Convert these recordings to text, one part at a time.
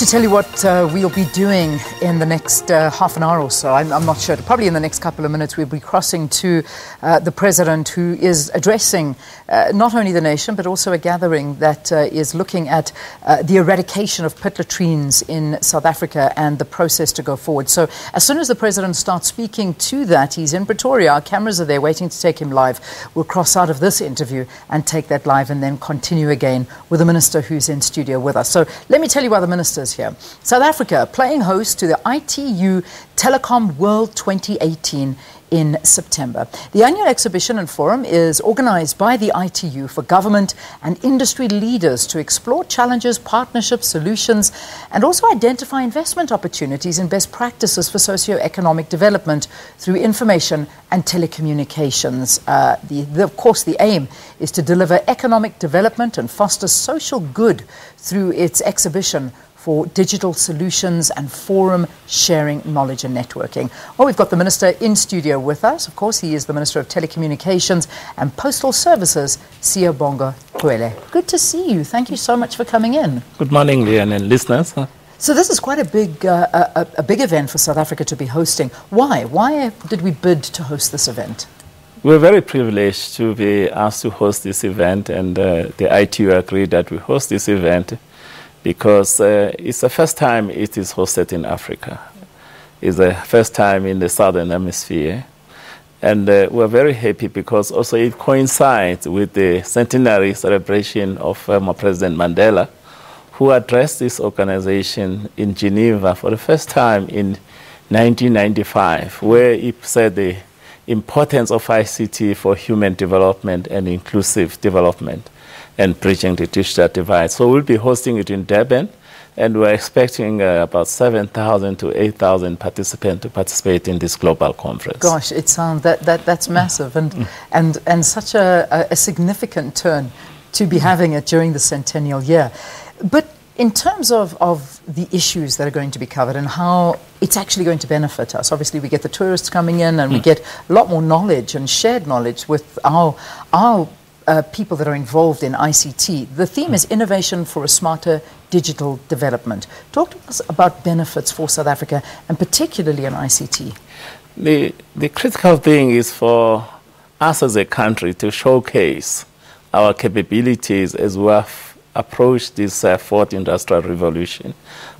to tell you what we'll be doing in the next half an hour or so. I'm not sure. Probably in the next couple of minutes we'll be crossing to the President, who is addressing not only the nation but also a gathering that is looking at the eradication of pit latrines in South Africa and the process to go forward. So as soon as the President starts speaking to that, he's in Pretoria. Our cameras are there waiting to take him live. We'll cross out of this interview and take that live and then continue again with the Minister who's in studio with us. So let me tell you why the Minister here. South Africa playing host to the ITU Telecom World 2018 in September. The annual exhibition and forum is organised by the ITU for government and industry leaders to explore challenges, partnerships, solutions, and also identify investment opportunities and best practices for socio-economic development through information and telecommunications. Of course, the aim is to deliver economic development and foster social good through its exhibition for digital solutions and forum sharing knowledge and networking. Well, we've got the Minister in studio with us. Of course, he is the Minister of Telecommunications and Postal Services, Siyabonga Cwele. Good to see you. Thank you so much for coming in. Good morning, Leon and listeners. So this is quite a big event for South Africa to be hosting. Why? Why did we bid to host this event? We're very privileged to be asked to host this event, and the ITU agreed that we host this event because it's the first time it is hosted in Africa. It's the first time in the Southern Hemisphere. And we're very happy because also it coincides with the centenary celebration of former President Mandela, who addressed this organization in Geneva for the first time in 1995, where he said the importance of ICT for human development and inclusive development and bridging the digital divide. So we'll be hosting it in Durban, and we're expecting about 7,000 to 8,000 participants to participate in this global conference. Gosh, it sounds that's massive and such a significant turn to be having it during the centennial year. But in terms of the issues that are going to be covered and how it's actually going to benefit us, obviously we get the tourists coming in and we get a lot more knowledge and shared knowledge with our people that are involved in ICT. The theme is innovation for a smarter digital development. Talk to us about benefits for South Africa and particularly in ICT. The critical thing is for us as a country to showcase our capabilities as we approach this fourth industrial revolution.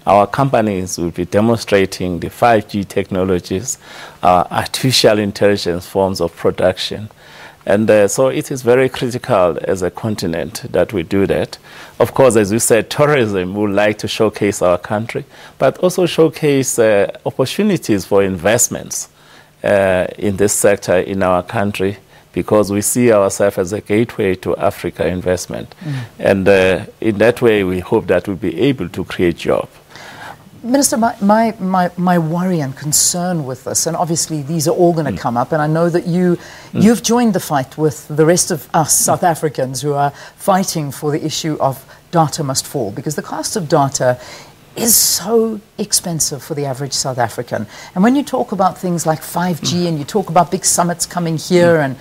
Our companies will be demonstrating the 5G technologies, artificial intelligence forms of production. And so it is very critical as a continent that we do that. Of course, as you said, tourism would like to showcase our country, but also showcase opportunities for investments in this sector in our country, because we see ourselves as a gateway to Africa investment. And in that way, we hope that we'll be able to create jobs. Minister, my worry and concern with this, and obviously these are all going to come up, and I know that you've joined the fight with the rest of us South Africans who are fighting for the issue of data must fall, because the cost of data is so expensive for the average South African. And when you talk about things like 5G and you talk about big summits coming here and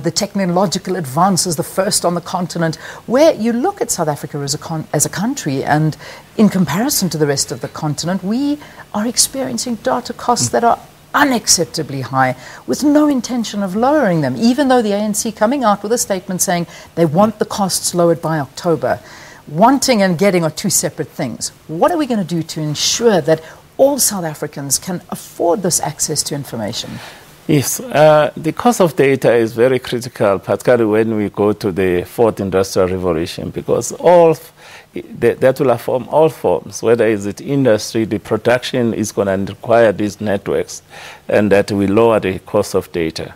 the technological advances, the first on the continent, where you look at South Africa as a country, and in comparison to the rest of the continent, we are experiencing data costs that are unacceptably high, with no intention of lowering them, even though the ANC coming out with a statement saying they want the costs lowered by October. Wanting and getting are two separate things. What are we going to do to ensure that all South Africans can afford this access to information? Yes, the cost of data is very critical, particularly when we go to the fourth industrial revolution, because that will affect all forms, whether it's the industry, the production is going to require these networks, and that will lower the cost of data.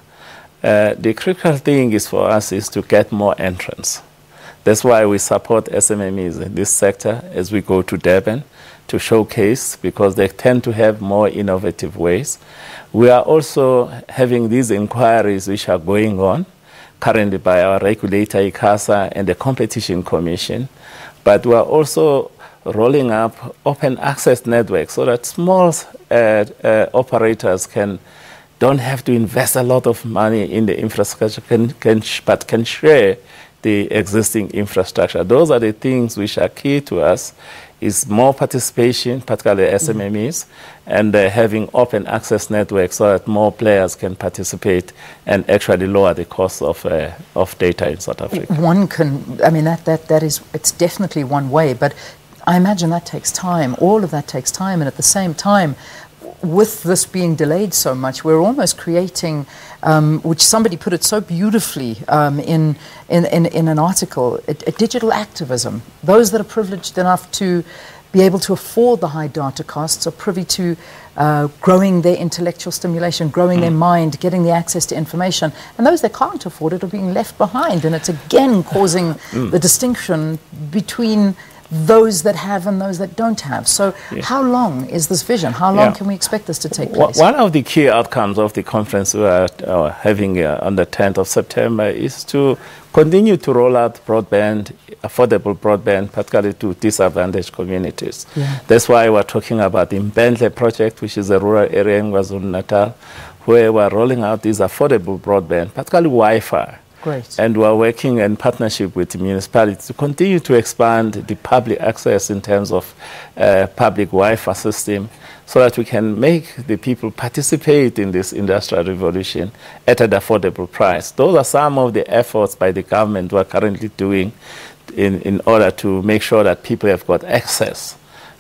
The critical thing is for us is to get more entrants. That's why we support SMMEs in this sector as we go to Durban to showcase, because they tend to have more innovative ways. We are also having these inquiries which are going on currently by our regulator, ICASA, and the Competition Commission. But we are also rolling up open access networks so that small operators don't have to invest a lot of money in the infrastructure, but can share the existing infrastructure. Those are the things which are key to us, is more participation, particularly SMMEs, and having open access networks so that more players can participate and actually lower the cost of data in South Africa. One can, I mean, that is, it's definitely one way, but I imagine that takes time. All of that takes time, and at the same time, with this being delayed so much, we're almost creating, which somebody put it so beautifully in an article, a digital activism. Those that are privileged enough to be able to afford the high data costs are privy to growing their intellectual stimulation, growing their mind, getting the access to information. And those that can't afford it are being left behind. And it's again causing the distinction between those that have and those that don't have. So how long is this vision? How long can we expect this to take place? One of the key outcomes of the conference we are having on the 10th of September is to continue to roll out broadband, affordable broadband, particularly to disadvantaged communities. That's why we're talking about the Mbentle project, which is a rural area in KwaZulu-Natal, where we're rolling out this affordable broadband, particularly Wi-Fi. Great. And we are working in partnership with the municipalities to continue to expand the public access in terms of public Wi-Fi system so that we can make the people participate in this industrial revolution at an affordable price. Those are some of the efforts by the government we are currently doing in order to make sure that people have got access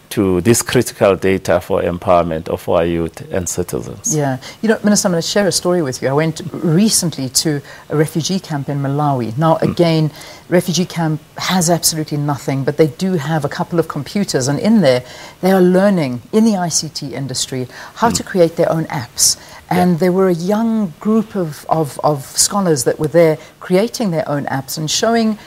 to this critical data for empowerment of our youth and citizens. Yeah. You know, Minister, I'm going to share a story with you. I went recently to a refugee camp in Malawi. Now, again, refugee camp has absolutely nothing, but they do have a couple of computers, and in there, they are learning in the ICT industry how to create their own apps. And there were a young group of scholars that were there creating their own apps and showing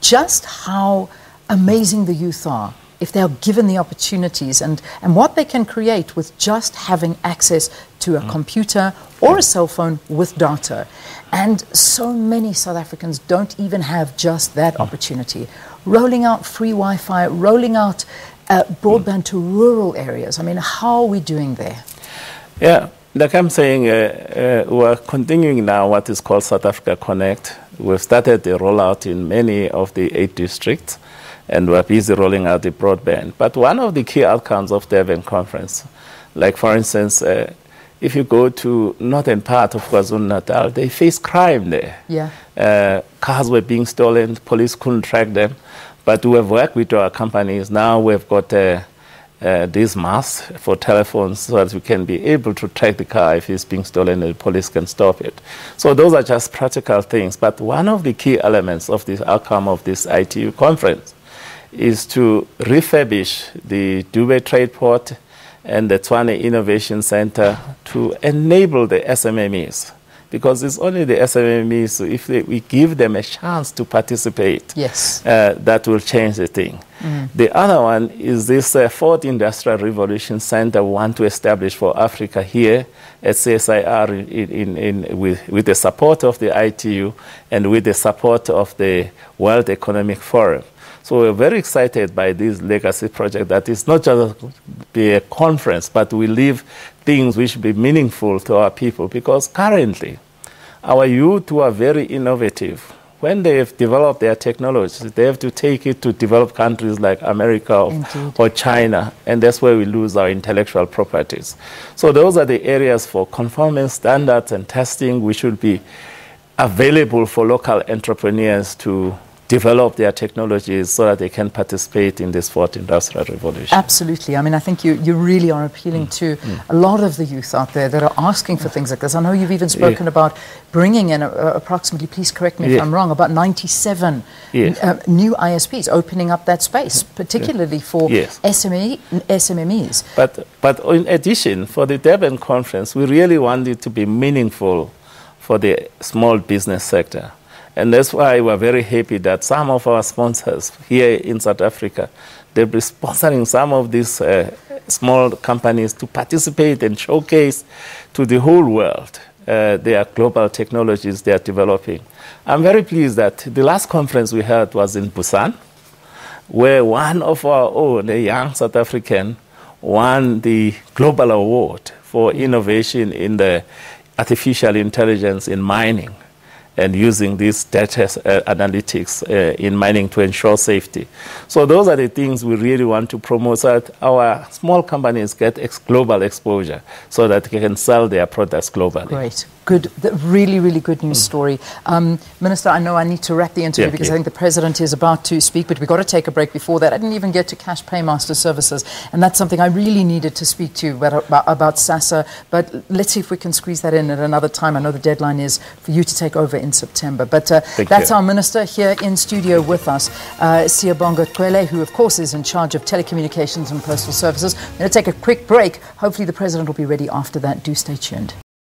just how amazing the youth are if they are given the opportunities and what they can create with just having access to a computer or a cell phone with data. And so many South Africans don't even have just that opportunity. Rolling out free Wi-Fi, rolling out broadband to rural areas. I mean, how are we doing there? Yeah, like I'm saying, we're continuing now what is called South Africa Connect. We've started the rollout in many of the 8 districts, and we're busy rolling out the broadband. But one of the key outcomes of the Durban conference, like for instance, if you go to northern part of KwaZulu-Natal, they face crime there. Yeah. Cars were being stolen, police couldn't track them. But we have worked with our companies. Now we've got these masks for telephones so that we can be able to track the car if it's being stolen and the police can stop it. So those are just practical things. But one of the key elements of this outcome of this ITU conference is to refurbish the Dubai Trade Port and the Tshwane Innovation Center to enable the SMMEs. Because it's only the SMMEs, so if we give them a chance to participate, that will change the thing. The other one is this Fourth Industrial Revolution Center we want to establish for Africa here at CSIR with the support of the ITU and with the support of the World Economic Forum. So we're very excited by this legacy project that is not just be a conference, but we leave things which will be meaningful to our people. Because currently, our youth who are very innovative, when they have developed their technologies, they have to take it to developed countries like America or China, and that's where we lose our intellectual properties. So those are the areas for conformance standards and testing which should be available for local entrepreneurs to develop their technologies so that they can participate in this fourth industrial revolution. Absolutely. I mean, I think you really are appealing to a lot of the youth out there that are asking for things like this. I know you've even spoken about bringing in approximately, please correct me if I'm wrong, about 97 new ISPs, opening up that space, particularly for SMEs. But in addition, for the Durban conference, we really want it to be meaningful for the small business sector. And that's why we're very happy that some of our sponsors here in South Africa, they'll be sponsoring some of these small companies to participate and showcase to the whole world their global technologies they are developing. I'm very pleased that the last conference we had was in Busan, where one of our own, a young South African, won the global award for innovation in the artificial intelligence in mining. and using these data analytics in mining to ensure safety. So those are the things we really want to promote, so that our small companies get global exposure so that they can sell their products globally. Great. Good. Really, really good news story. Minister, I know I need to wrap the interview because I think the President is about to speak, but we've got to take a break before that. I didn't even get to Cash Paymaster Services, and that's something I really needed to speak to you about SASSA, but let's see if we can squeeze that in at another time. I know the deadline is for you to take over in September, but that's our Minister here in studio with us, Siyabonga Cwele, who of course is in charge of telecommunications and postal services. I'm going to take a quick break. Hopefully the President will be ready after that. Do stay tuned.